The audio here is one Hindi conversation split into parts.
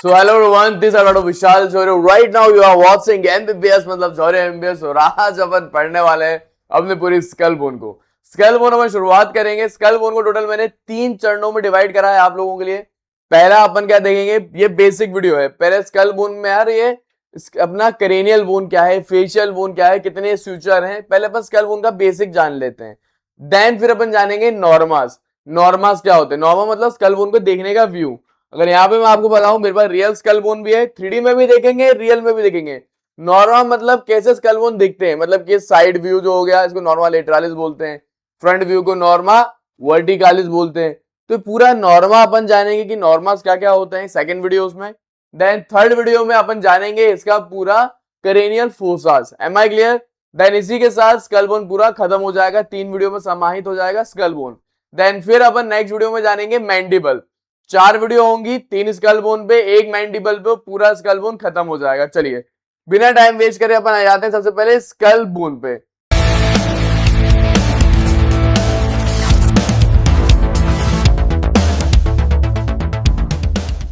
So hello everyone, this is Dr. Vishal Chore. Right now you are watching MBBS मतलब Chore MBBS और आज अपन पढ़ने वाले हैं अपने पूरी स्कल बोन को। स्कल बोन हम शुरुआत करेंगे। स्कल बोन को टोटल मैंने 3 चरणों में डिवाइड करा है आप लोगों के लिए। पहला अपन क्या देखेंगे, ये बेसिक वीडियो है। पहले स्कल बोन में यार ये अपना करेनियल बोन क्या है, फेशियल बोन क्या है, कितने सूचर हैं, पहले अपन स्कल बोन का बेसिक जान लेते हैं। देन फिर अपन जानेंगे नॉर्मास। नॉर्मास क्या होते हैं? नॉर्मा मतलब स्कल बोन को देखने का व्यू। अगर यहाँ पे मैं आपको बताऊं, मेरे पास रियल स्कल बोन भी है, 3D में भी देखेंगे, रियल में भी देखेंगे। नॉर्मा मतलब कैसे स्कल बोन दिखते हैं, मतलब कि साइड व्यू जो हो गया इसको नॉर्मा लेटरालिस बोलते हैं, फ्रंट व्यू को नॉर्मा वर्टिकालिस बोलते हैं। तो पूरा नॉर्मा अपन जानेंगे कि नॉर्मास क्या क्या होते हैं सेकंड वीडियोस में। देन थर्ड वीडियो में अपन जानेंगे इसका पूरा cranial fossas. Am I clear? Then इसी के साथ स्कल बोन पूरा खत्म हो जाएगा, 3 वीडियो में समाहित हो जाएगा स्कल बोन। देन फिर अपन नेक्स्ट वीडियो में जानेंगे मैंडिबल। 4 वीडियो होंगी, 3 स्कल बोन पे, 1 मैंडिबल पे, पूरा स्कल बोन खत्म हो जाएगा। चलिए बिना टाइम वेस्ट करे अपन आ जाते हैं सबसे पहले स्कल बोन पे।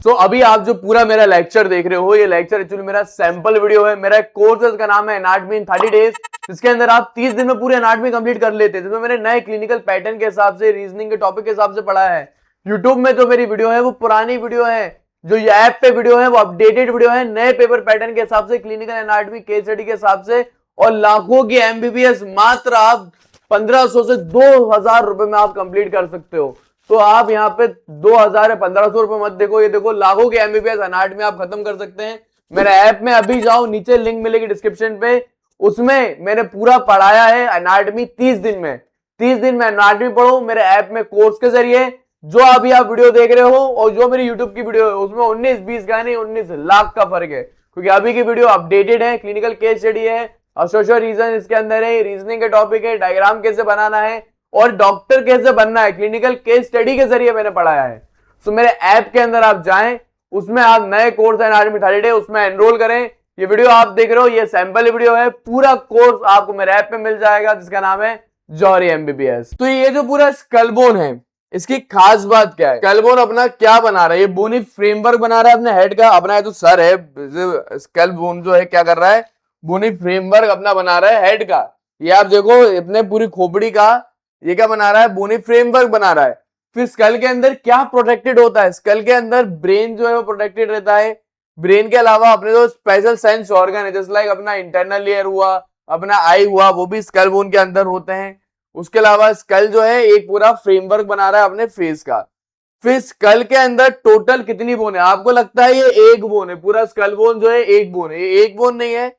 तो अभी आप जो पूरा मेरा लेक्चर देख रहे हो, ये लेक्चर एक्चुअली मेरा सैंपल वीडियो है। मेरा कोर्स का नाम है एनाटॉमी इन 30 डेज, जिसके अंदर आप 30 दिन में पूरे एनाटॉमी कंप्लीट कर लेते हैं, जिसमें मैंने नए क्लिनिकल पैटर्न के हिसाब से, रीजनिंग के टॉपिक के हिसाब से पढ़ा है। यूट्यूब में जो मेरी वीडियो है वो पुरानी वीडियो है, जो ये ऐप पे वीडियो है वो अपडेटेड वीडियो है, नए पेपर पैटर्न के हिसाब से, क्लिनिकल एनाटॉमी केस स्टडी के हिसाब से, और लाखों की एमबीबीएस मात्र आप 1500 से 2000 रुपए में आप कंप्लीट कर सकते हो। तो आप यहाँ पे 2000 या 1500 रुपए मत देखो, ये देखो लाखों के एमबीबीएस एनाटॉमी आप खत्म कर सकते हैं। मेरे ऐप में अभी जाओ, नीचे लिंक मिलेगी डिस्क्रिप्शन पे, उसमें मैंने पूरा पढ़ाया है एनाटॉमी 30 दिन में। 30 दिन में एनाटॉमी पढ़ो मेरे ऐप में कोर्स के जरिए। जो अभी आप वीडियो देख रहे हो और जो मेरी यूट्यूब की वीडियो है उसमें 19-20 का नहीं 19 लाख का फर्क है, क्योंकि अभी की वीडियो अपडेटेड है, क्लिनिकल केस स्टडी है, एसोसिएशन रीजन इसके अंदर है, रीजनिंग के टॉपिक है, डायग्राम कैसे बनाना है और डॉक्टर कैसे बनना है, क्लिनिकल केस स्टडी के जरिए मैंने पढ़ाया है। तो मेरे ऐप के अंदर आप जाएं, उसमें आप नए कोर्स है एनाटॉमी 30 डे, उसमें एनरोल करें। ये वीडियो आप देख रहे हो ये सैंपल वीडियो है, पूरा कोर्स आपको मेरे ऐप पे मिल जाएगा जिसका नाम है जौहरी एमबीबीएस। तो ये जो पूरा स्कल बोन है, इसकी खास बात क्या है? स्कल बोन अपना क्या बना रहा है? ये बोनी फ्रेमवर्क बना रहा है अपने हेड का। अपना जो सर है, स्कल बोन जो है क्या कर रहा है, बोनी फ्रेमवर्क अपना बना रहा है हेड का। ये आप देखो इतने पूरी खोपड़ी का ये क्या बना रहा है, बोनी फ्रेमवर्क बना रहा है। फिर स्कल के अंदर क्या प्रोटेक्टेड होता है? स्कल के अंदर ब्रेन जो है वो प्रोटेक्टेड रहता है। ब्रेन के अलावा अपने जो स्पेशल सेंस ऑर्गन है, जैसे लाइक अपना इंटरनल ईयर हुआ, अपना आई हुआ, वो भी स्कल बोन के अंदर होते हैं। उसके अलावा स्कल जो है एक पूरा फ्रेमवर्क बना रहा है अपने फेस का। फिर स्कल के अंदर टोटल कितनी बोन है? आपको लगता है ये एक बोन है, पूरा स्कल बोन जो है एक बोन है, ये एक बोन नहीं है,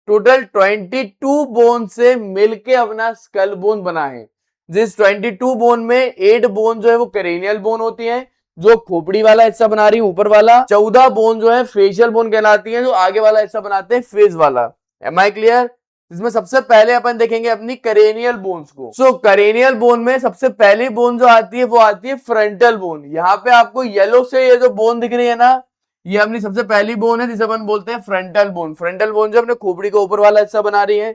टोटल 22 बोन से मिलके अपना स्कल बोन बना है। जिस 22 बोन में 8 बोन जो है वो करेनियल बोन होती है, जो खोपड़ी वाला हिस्सा बना रही है ऊपर वाला। 14 बोन जो है फेशियल बोन कहलाती है, जो आगे वाला हिस्सा बनाते हैं फेस वाला। Am I clear? इसमें सबसे पहले अपन देखेंगे अपनी करेनियल बोन्स को। सो करेनियल बोन में सबसे पहली बोन जो आती है वो आती है फ्रंटल बोन। यहाँ पे आपको येलो से ये जो बोन दिख रही है ना, ये अपनी सबसे पहली बोन है जिसे अपन बोलते हैं फ्रंटल बोन। फ्रंटल बोन जो अपने खोपड़ी का ऊपर वाला हिस्सा बना रही है,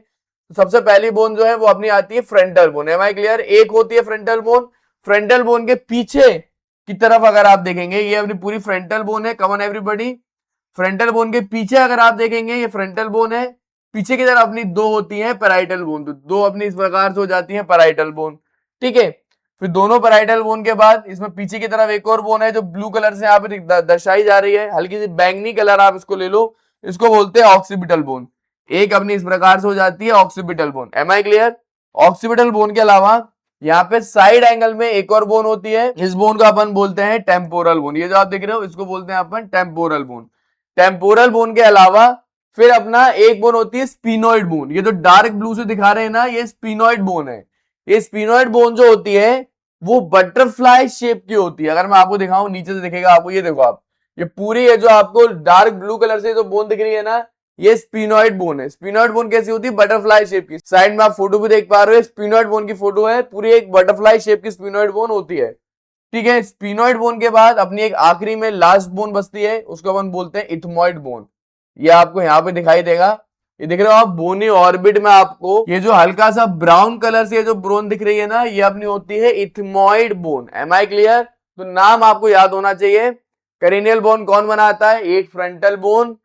सबसे पहली बोन जो है वो अपनी आती है frontal bone. Am I clear? एक होती है फ्रंटल बोन। फ्रंटल बोन के पीछे की तरफ अगर आप देखेंगे, ये अपनी पूरी फ्रंटल बोन है। Come on everybody, frontal bone के पीछे अगर आप देखेंगे ये फ्रंटल बोन है। पीछे की तरफ अपनी 2 होती है पैराइटल बोन, तो 2 अपनी इस प्रकार से हो जाती है पैराइटल बोन। ठीक है, फिर दोनों पैराइटल बोन के बाद इसमें पीछे की तरफ एक और बोन है जो ब्लू कलर से यहाँ पे दर्शाई जा रही है, हल्की सी बैंगनी कलर आप इसको ले लो, इसको बोलते हैं ऑक्सीपिटल बोन। एक अपनी इस प्रकार से हो जाती है occipital bone. Am I clear? Occipital bone के अलावा यहाँ पे साइड एंगल में एक और बोन होती है, इस बोन को अपन बोलते हैं टेम्पोरल बोन। ये जो आप देख रहे हो इसको बोलते हैं अपन टेम्पोरल बोन। टेम्पोरल बोन के अलावा फिर अपना एक बोन होती है स्पिनोइड बोन। ये जो डार्क ब्लू से दिखा रहे हैं ना, ये स्पिनोइड बोन है। ये स्पिनोइड बोन जो होती है वो बटरफ्लाई शेप की होती है। अगर मैं आपको दिखाऊं, नीचे से दिखेगा आपको, ये देखो आप, ये पूरी ये जो आपको डार्क ब्लू कलर से जो बोन दिख रही है ना, ये स्पिनोइड बोन है। स्पिनोइड बोन कैसी होती है? बटरफ्लाई शेप की। साइड में आप फोटो भी देख पा रहे हो, स्पिनोइड बोन की फोटो है, पूरी एक बटरफ्लाई शेप की स्पिनोइड बोन होती है। ठीक है, स्पिनोइड बोन के बाद अपनी एक आखिरी में लास्ट बोन बचती है, उसको अपन बोलते हैं इथमोइड बोन। ये आपको यहाँ पे दिखाई देगा, ये देख रहे हो आप बोनी ऑर्बिट में, आपको ये जो हल्का सा ब्राउन कलर से जो बोन दिख रही है ना, ये अपनी होती है ethmoid bone. Am I clear? तो नाम आपको याद होना चाहिए, करेनियल बोन कौन बनाता है? एक फ्रंटल बोन,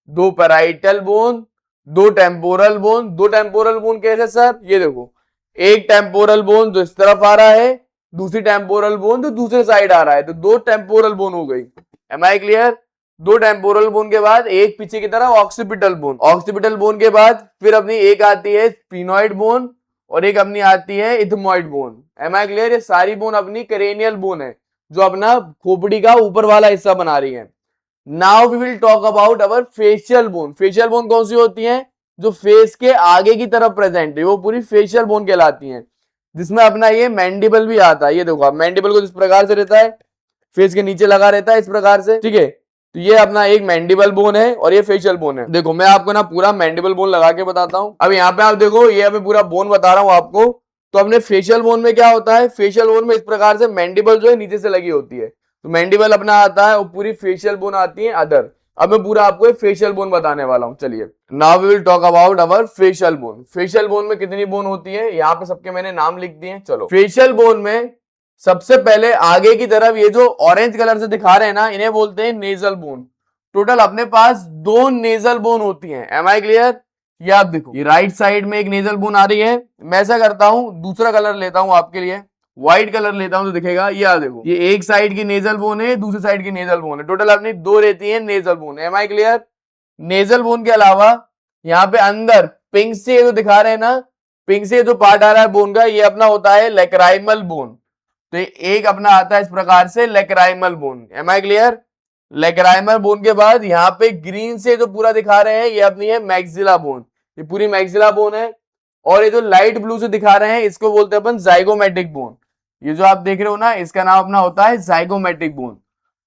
दो पैराइटल बोन, दो टेम्पोरल बोन। दो टेम्पोरल बोन कैसे सर? ये देखो, एक टेम्पोरल बोन जो इस तरफ आ रहा है, दूसरी टेम्पोरल बोन जो दूसरे साइड आ रहा है, तो दो टेम्पोरल बोन हो गई। Am I clear? दो टेम्पोरल बोन के बाद एक पीछे की तरफ ऑक्सीपिटल बोन। ऑक्सीपिटल बोन के बाद फिर अपनी एक आती है स्फीनॉइड बोन और एक अपनी आती है ethmoid bone. Am I clear? ये सारी बोन अपनी करेनियल बोन है जो अपना खोपड़ी का ऊपर वाला हिस्सा बना रही है। Now we will talk about our facial bone. Facial bone कौन सी होती है? जो फेस के आगे की तरफ प्रेजेंट है, वो पूरी फेशियल बोन कहलाती है, जिसमें अपना ये मैंडिबल भी आता है। ये देखो आप, मैंडिबल को इस प्रकार से रहता है, फेस के नीचे लगा रहता है इस प्रकार से, ठीक है। तो ये अपना एक मैंडिबल बोन है और ये फेशियल बोन है। देखो मैं आपको ना पूरा मैंडिबल बोन लगा के बताता हूं। अब यहाँ पे आप देखो, ये अभी पूरा बोन बता रहा हूं आपको। तो अपने फेशियल बोन में क्या होता है? फेशियल बोन में इस प्रकार से मैंडिबल जो है नीचे से लगी होती है, तो मैंडिबल अपना आता है और पूरी फेशियल बोन आती है अदर। अब मैं पूरा आपको एक फेशियल बोन बताने वाला हूं। चलिए, now we will talk about our facial bone. Facial bone में कितनी बोन होती है? यहाँ पे सबके मैंने नाम लिख दिए। चलो, फेशियल बोन में सबसे पहले आगे की तरफ ये जो ऑरेंज कलर से दिखा रहे हैं ना, इन्हें बोलते हैं नेजल बोन। टोटल अपने पास दो नेजल बोन होती हैं। Am I clear? ये आप देखो, ये राइट साइड में एक नेजल बोन आ रही है। मैं ऐसा करता हूं, दूसरा कलर लेता हूं आपके लिए, व्हाइट कलर लेता हूं तो दिखेगा। ये आ देखो, ये एक साइड की नेजल बोन है, दूसरी साइड की नेजल बोन है। टोटल अपनी दो रहती है nasal bone. Am I clear? Nasal bone के अलावा यहाँ पे अंदर पिंक से जो दिखा रहे हैं ना, पिंक से जो पार्ट आ रहा है बोन का, ये अपना होता है लेक्राइमल बोन। तो एक अपना आता है इस प्रकार से lacrimal bone. Am I clear? Lacrimal bone के बाद यहाँ पे ग्रीन से जो पूरा दिखा रहे हैं, ये अपनी है मैक्सिला बोन। ये पूरी मैक्सिला बोन है। और ये जो लाइट ब्लू से दिखा रहे हैं, इसको बोलते हैं अपन जाइगोमेटिक बोन। ये जो आप देख रहे हो ना, इसका नाम अपना होता है जाइगोमेटिक बोन।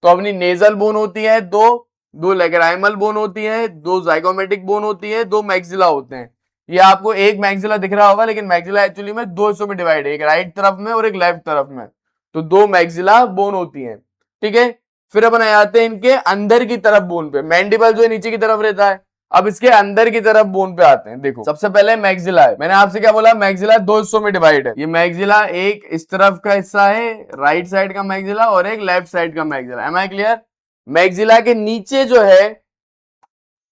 तो अपनी नेजल बोन होती है दो लेक्राइमल बोन होती है, दो जाइगोमेटिक बोन होती है, दो मैक्सिला होते हैं। ये आपको एक मैक्सिला दिख रहा होगा, लेकिन मैक्सिला एक्चुअली में दो हिस्सों में डिवाइड है, एक राइट तरफ में और एक लेफ्ट तरफ में। तो दो मैक्सिला बोन होती है, ठीक है। फिर अपन आते हैं इनके अंदर की तरफ बोन पे। मैंडिबल जो है नीचे की तरफ रहता है, अब इसके अंदर की तरफ बोन पे आते हैं। देखो, सबसे पहले मैक्सिला है। मैंने आपसे क्या बोला? मैक्सिला दो हिस्सों में डिवाइड है। ये मैक्सिला एक इस तरफ का हिस्सा है, राइट साइड का मैक्सिला, और एक लेफ्ट साइड का maxilla. Am I clear? Maxilla के नीचे जो है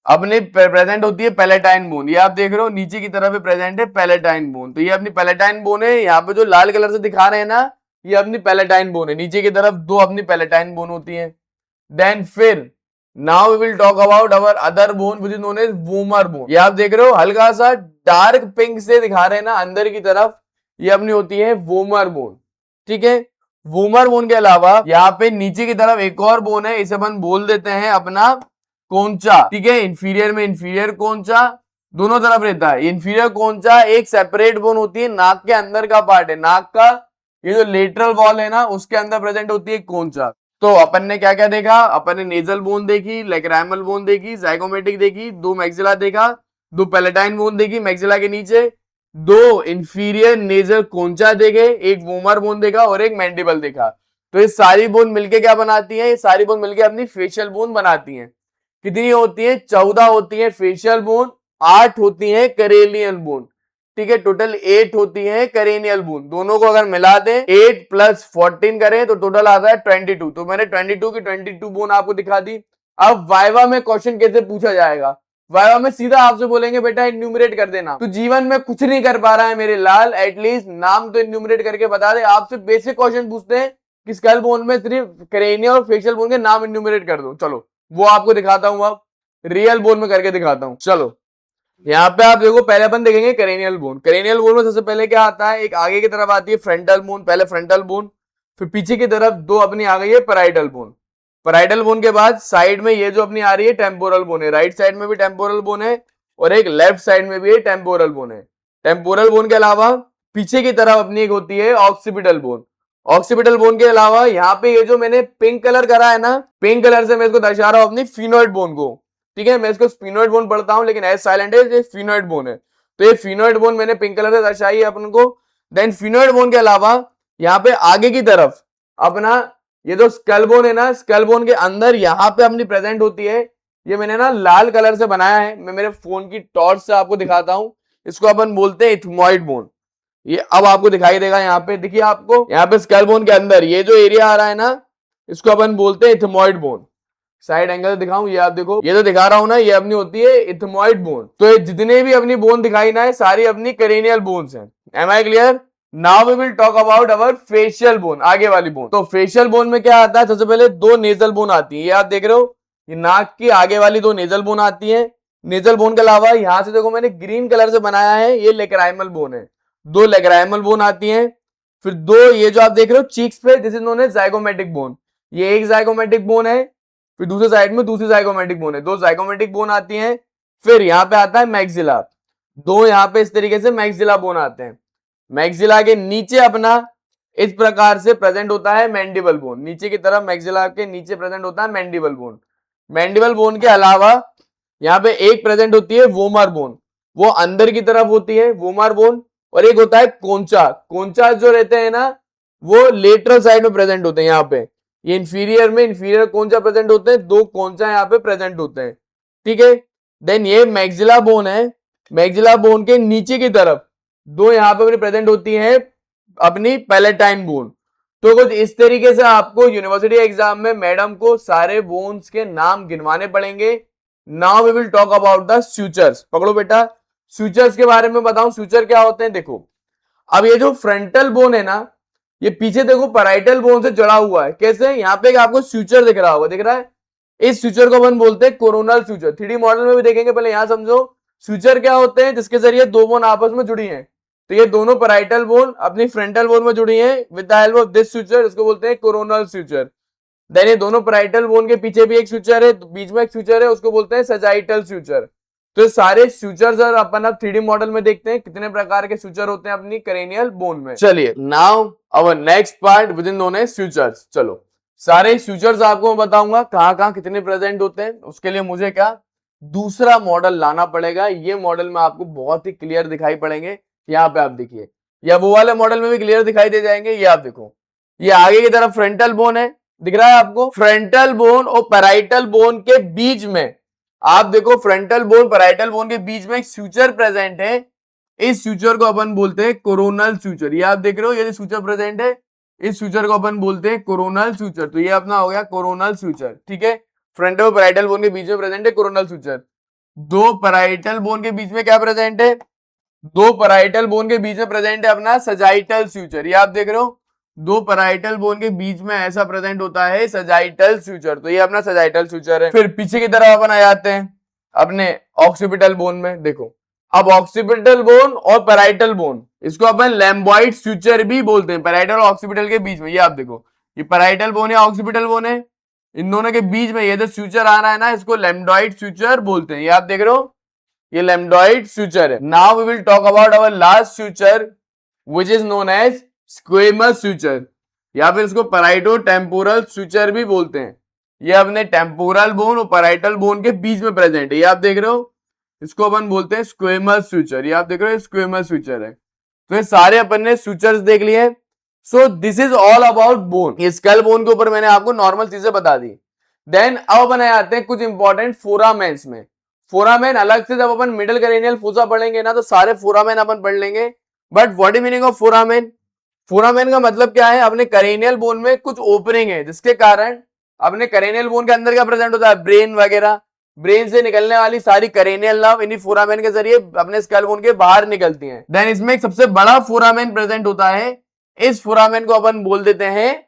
अपने प्रेजेंट होती है पैलेटाइन बोन। ये आप देख रहे हो नीचे की तरफ प्रेजेंट है पैलेटाइन बोन। तो ये अपनी पैलेटाइन बोन है। यहाँ पे जो लाल कलर से दिखा रहे हैं ना, ये अपनी पैलेटाइन बोन है। नीचे की तरफ दो अपनी पैलेटाइन बोन होती है। देन फिर now we will talk about our other bone which is known as vomer bone. ये आप देख रहे हो हल्का सा डार्क पिंक से दिखा रहे हैं ना अंदर की तरफ, ये अपनी होती है वोमर बोन, ठीक है। वोमर बोन के अलावा यहाँ पे नीचे की तरफ एक और बोन है, इसे अपन बोल देते हैं अपना कोंचा, ठीक है। इंफीरियर में इंफीरियर कोंचा दोनों तरफ रहता है। इंफीरियर कोंचा एक सेपरेट बोन होती है, नाक के अंदर का पार्ट है, नाक का ये जो लेटरल वॉल है ना, उसके अंदर प्रेजेंट होती है कोंचा। तो अपन ने क्या क्या देखा? अपन ने नेजल बोन देखी, लेक्राइमल बोन देखी, जाइगोमेटिक देखी, दो मैक्सिला देखा, दो पैलेटाइन बोन देखी मैक्सिला के नीचे, दो इंफीरियर नेजल कोंचा देखे, एक वोमर बोन देखा और एक मैंडिबल देखा। तो ये सारी बोन मिलके क्या बनाती है? ये सारी बोन मिलके अपनी फेशियल बोन बनाती है। कितनी होती है? 14 होती है फेशियल बोन, 8 होती है करेनियल बोन, ठीक है। टोटल 8 होती है करेनियल बोन। दोनों को अगर मिला दें 8 + 14 करें तो टोटल आता है 22। तो मैंने 22 की 22 बोन आपको दिखा दी। अब वाइवा में क्वेश्चन कैसे पूछा जाएगा? वाइवा में सीधा आपसे बोलेंगे बेटा इन्यूमरेट कर देना। तो जीवन में कुछ नहीं कर पा रहा है मेरे लाल, एटलीस्ट नाम तो इन्यूमरेट करके बता दे। आपसे बेसिक क्वेश्चन पूछते हैं कि स्कल बोन में सिर्फ करेनियल और फेशियल बोन के नाम इन्यूमरेट कर दो। चलो वो आपको दिखाता हूं, अब रियल बोन में करके दिखाता हूं। चलो यहाँ पे आप देखो, पहले अपन देखेंगे करेनियल बोन। करेनियल बोन में सबसे पहले क्या आता है? एक आगे की तरफ आती है फ्रंटल बोन, पहले फ्रंटल बोन, फिर पीछे की तरफ दो अपनी आ गई है पैराइटल बोन। पैराइटल बोन के बाद साइड में ये जो अपनी आ रही है टेम्पोरल बोन है, राइट साइड में भी टेम्पोरल बोन है और एक लेफ्ट साइड में भी है टेम्पोरल बोन है। टेम्पोरल बोन के अलावा पीछे की तरफ अपनी एक होती है ऑक्सीपिटल बोन। ऑक्सीपिटल बोन के अलावा यहाँ पे ये जो मैंने पिंक कलर करा है ना, पिंक कलर से मैं इसको दर्शा रहा हूं अपनी फिनोइड बोन को, ठीक है। मैं इसको स्फीनोइड बोन पढ़ता हूं, लेकिन एस साइलेंट है, ये फिनोइड बोन है। तो ये फिनोइड बोन मैंने पिंक कलर से दर्शाई है अपन को। देन फिनोइड बोन के अलावा यहाँ पे आगे की तरफ अपना ये जो स्कल बोन है ना, स्कल बोन के अंदर यहाँ पे अपनी प्रेजेंट होती है, ये मैंने ना लाल कलर से बनाया है, मैं मेरे फोन की टॉर्च से आपको दिखाता हूं। इसको अपन बोलते हैं इथमॉइड बोन। ये अब आपको दिखाई देगा, यहाँ पे देखिए आपको, यहाँ पे स्कल बोन के अंदर ये जो एरिया आ रहा है ना, इसको अपन बोलते हैं इथमॉइड बोन। साइड एंगल दिखाऊं, ये आप देखो, ये तो दिखा रहा हूं ना, ये अपनी होती है इथमॉइड बोन। तो ये जितने भी अपनी बोन दिखाई ना है सारी अपनी करेनियल बोन्स हैं। Am I clear? Now we will talk about our facial bone, आगे वाली बोन। तो फेशियल बोन में क्या आता है? सबसे पहले दो नेजल बोन आती है, ये आप देख रहे हो, ये नाक की आगे वाली दो नेजल बोन आती है। नेजल बोन के अलावा यहां से देखो मैंने ग्रीन कलर से बनाया है, ये लेग्राइमल बोन है, दो लेग्राइमल बोन आती है। फिर दो ये जो आप देख रहे हो चीक्स पे, this is known as zygomatic bone, ये एक जाइगोमेटिक बोन है। फिर दूसरे साइड में दूसरी जाइगोमेटिक बोन है, दो जाइगोमेटिक बोन आती हैं। फिर यहाँ पे आता है मैक्सिला, दो यहाँ पे इस तरीके से मैक्सिला बोन आते हैं। मैक्सिला के नीचे अपना इस प्रकार से प्रेजेंट होता है मैंडिबल बोन, नीचे की तरफ मैक्सिला के नीचे प्रेजेंट होता है मैंडिबल बोन। मैंडिबल बोन के अलावा यहाँ पे एक प्रेजेंट होती है वोमर बोन, वो अंदर की तरफ होती है वोमर बोन। और एक होता है कोंचा, कोंचा जो रहते हैं ना वो लेटरल साइड में प्रेजेंट होते हैं। यहाँ पे ये इंफीरियर में इंफीरियर कोंचा प्रेजेंट होते हैं, दो कोंचा यहाँ पे प्रेजेंट होते हैं, ठीक है। देन ये मैक्सिला बोन है, मैक्सिला बोन के नीचे की तरफ दो यहाँ पे प्रेजेंट होती हैं अपनी पैलेटाइन बोन। तो कुछ इस तरीके से आपको यूनिवर्सिटी एग्जाम में मैडम को सारे बोन्स के नाम गिनवाने पड़ेंगे। Now we will talk about the sutures. पकड़ो बेटा, सूचर्स के बारे में बताऊं, सूचर क्या होते हैं। देखो अब ये जो फ्रंटल बोन है ना, ये पीछे देखो पैराइटल बोन से जुड़ा हुआ है। कैसे? यहाँ पे आपको सूचर दिख रहा होगा, दिख रहा है, इस सूचर को अपन बोलते हैं कोरोनल सूचर। 3D मॉडल में भी देखेंगे, पहले यहां समझो सूचर क्या होते हैं, जिसके जरिए दो बोन आपस में जुड़ी हैं। तो ये दोनों पैराइटल बोन अपनी फ्रंटल बोन में जुड़ी हैं with the help of this suture, इसको बोलते हैं कोरोनल सूचर। देन ये दोनों पैराइटल बोन के पीछे भी एक सूचर है, बीच में एक सूचर है, उसको बोलते हैं सजाइटल सूचर। तो सारे सूचर्स और अपन अब 3D मॉडल में देखते हैं कितने प्रकार के सूचर होते हैं अपनी क्रेनियल बोन में। चलिए now our next part with in known as sutures. चलो सारे सूचर्स आपको मैं बताऊंगा कहां कितने प्रेजेंट होते हैं। उसके लिए मुझे क्या दूसरा मॉडल लाना पड़ेगा, ये मॉडल में आपको बहुत ही क्लियर दिखाई पड़ेंगे। यहाँ पे आप देखिए, या वो वाले मॉडल में भी क्लियर दिखाई दे जाएंगे। ये आप देखो, ये आगे की तरफ फ्रंटल बोन है, दिख रहा है आपको, फ्रंटल बोन और पैराइटल बोन के बीच में आप देखो, फ्रंटल बोन पैराइटल बोन के बीच में एक सूचर प्रेजेंट है। इस सूचर को अपन बोलते हैं कोरोनल सूचर। ये आप देख रहे हो, ये सूचर प्रेजेंट है, इस सूचर को अपन बोलते हैं कोरोनल सूचर। तो ये अपना हो गया कोरोनल सूचर, ठीक है। फ्रंटल और पैराइटल बोन के बीच में प्रेजेंट है कोरोनल सूचर। दो पैराइटल बोन के बीच में क्या प्रेजेंट है? दो पैराइटल बोन के बीच में प्रेजेंट है अपना सजाइटल सूचर। ये आप देख रहे हो, दो पैराइटल बोन के बीच में ऐसा प्रेजेंट होता है सजाइटल सूचर। तो ये अपना सजाइटल सूचर है। फिर पीछे की तरफ अपन आ जाते हैं अपने ऑक्सीपिटल बोन में। देखो अब ऑक्सीपिटल बोन और पैराइटल बोन, इसको अपन लैम्बॉइड सूचर भी बोलते हैं, पैराइटल और ऑक्सीपिटल के बीच में। ये आप देखो, ये पैराइटल बोन या ऑक्सीपिटल बोन है, इन दोनों के बीच में ये जो सूचर आ रहा है ना, इसको लैम्बॉइड सूचर बोलते हैं। ये आप देख रहे हो, ये लैम्बॉइड सूचर है। Now we will talk about our last suture which is known as squamous suture, या फिर इसको पैराइटो टेम्पोरल सूचर भी बोलते हैं। ये अपने टेम्पोरल बोन और पैराइटल बोन के बीच में प्रेजेंट है। ये आप देख रहे हो, इसको अपन बोलते हैं स्क्वेमस सूचर। ये आप देख रहे हो, स्क्वेमस सूचर है। तो ये सारे अपन ने सूचर्स देख लिए। So this is all about bone. ये स्कल बोन के ऊपर मैंने आपको नॉर्मल चीजें बता दी। देन अब अपन आते हैं कुछ इंपॉर्टेंट फोरामेन्स में। फोरामेन अलग से जब अपन मिडिल करेनियल फोसा पढ़ेंगे ना, तो सारे फोरामेन अपन पढ़ लेंगे। But what is meaning of foramen? Foramen का मतलब क्या है? अपने करेनियल बोन में कुछ ओपनिंग है, जिसके कारण अपने करेनियल बोन के अंदर क्या प्रेजेंट होता है, ब्रेन वगैरह, ब्रेन से निकलने वाली सारी करेनियल नर्व इन्हीं फोरामेन के जरिए अपने स्कल बोन के बाहर निकलती हैं। देन इसमें एक सबसे बड़ा फोरामेन प्रेजेंट होता है, इस फोरामेन को अपन बोल देते हैं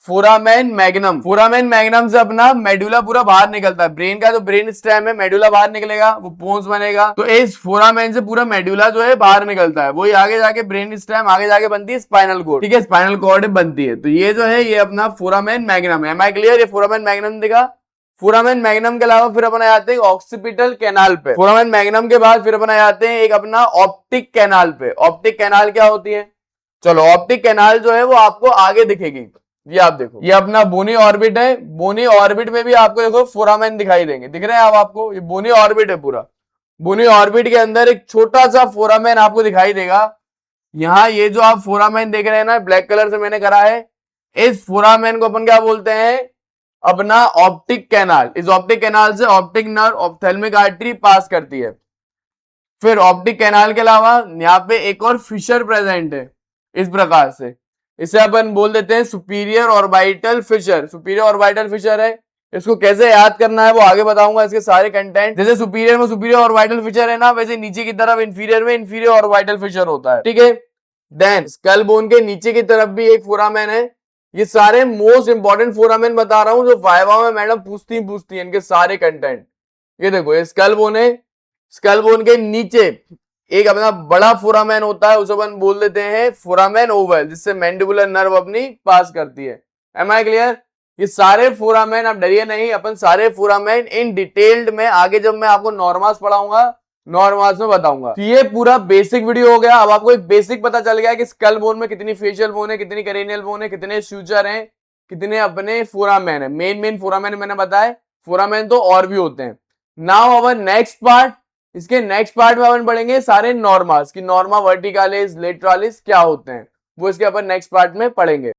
फोरामेन मैग्नम। फोरामेन मैग्नम से अपना मेडुला पूरा बाहर निकलता है, ब्रेन का जो ब्रेन स्टेम है, मेडुला बाहर निकलेगा, वो पोन्स बनेगा। तो इस फोरामेन से पूरा मेडुला जो है बाहर निकलता है, वही आगे जाके ब्रेन स्टेम आगे जाके बनती है स्पाइनल कॉर्ड, ठीक है, स्पाइनल कॉर्ड बनती है। तो ये जो है ये अपना फोरामेन मैग्नम है। Am I clear? ये फोरामेन मैग्नम दिखा। फोरामेन मैग्नम के अलावा फिर अपन आ जाते हैं ऑक्सीपिटल कैनाल पे। फोरामेन मैग्नम के बाद फिर अपन आ जाते हैं एक अपना ऑप्टिक कैनाल पे। ऑप्टिक कैनाल क्या होती है? चलो ऑप्टिक कैनाल जो है वो आपको आगे दिखेगी। ये आप देखो, ये अपना बोनी ऑर्बिट है। बोनी ऑर्बिट में भी आपको देखो फोरामेन दिखाई देंगे, दिख रहे हैं आप आपको, ये बोनी ऑर्बिट है पूरा। बोनी ऑर्बिट के अंदर एक छोटा सा फोरामेन आपको दिखाई देगा। यहाँ ये जो आप फोरामेन देख रहे हैं ना, ब्लैक कलर से मैंने करा है, इस फोरामेन को अपन क्या बोलते हैं? अपना ऑप्टिक कैनाल। इस ऑप्टिक कैनाल से ऑप्टिक नर्व ऑप्थेल्मिक आर्टरी पास करती है। फिर ऑप्टिक कैनाल के अलावा यहाँ पे एक और फिशर प्रेजेंट है इस प्रकार से, इसे अपन बोल देते हैं superior orbital Fisher. Superior orbital Fisher है, इसको कैसे याद करना है वो आगे बताऊंगा, इसके सारे कंटेंट। जैसे सुपीरियर में सुपीरियर और वाइटल फीचर है ना, वैसे नीचे की तरफ इंफीरियर में इंफीरियर और वाइटल फीचर होता है, ठीक है। देन स्कल बोन के नीचे की तरफ भी एक फोरामेन है। ये सारे मोस्ट इंपॉर्टेंट फोरामेन बता रहा हूं जो वाइवा में मैडम पूछती है इनके सारे कंटेंट। ये देखो, ये स्कल बोन है। स्कल बोन के नीचे एक अपना बड़ा फोरामेन होता है, उसे अपन बोल देते हैं फोरामेन ओवल, जिससे मैंडिबुलर नर्व अपनी पास करती है। Am I clear? ये सारे फोरामेन, आप डरिए नहीं, अपन सारे फोरामेन इन डिटेल्ड में आगे जब मैं आपको नॉर्मल्स पढ़ाऊंगा, नॉर्मल्स में बताऊंगा। तो ये पूरा बेसिक वीडियो हो गया। अब आपको एक बेसिक पता चल गया कि स्कल बोन में कितनी फेशियल बोन है, कितनी करेनियल बोन है, कितने सूचर हैं, कितने अपने फोरामेन है। मेन फोरामेन मैंने बताया, फोरामेन तो और भी होते हैं। नाउ अवर नेक्स्ट पार्ट, इसके नेक्स्ट पार्ट में अपन पढ़ेंगे सारे नॉर्मास कि नॉर्मा वर्टिकालिस लेटरालिस क्या होते हैं, वो इसके अपन नेक्स्ट पार्ट में पढ़ेंगे।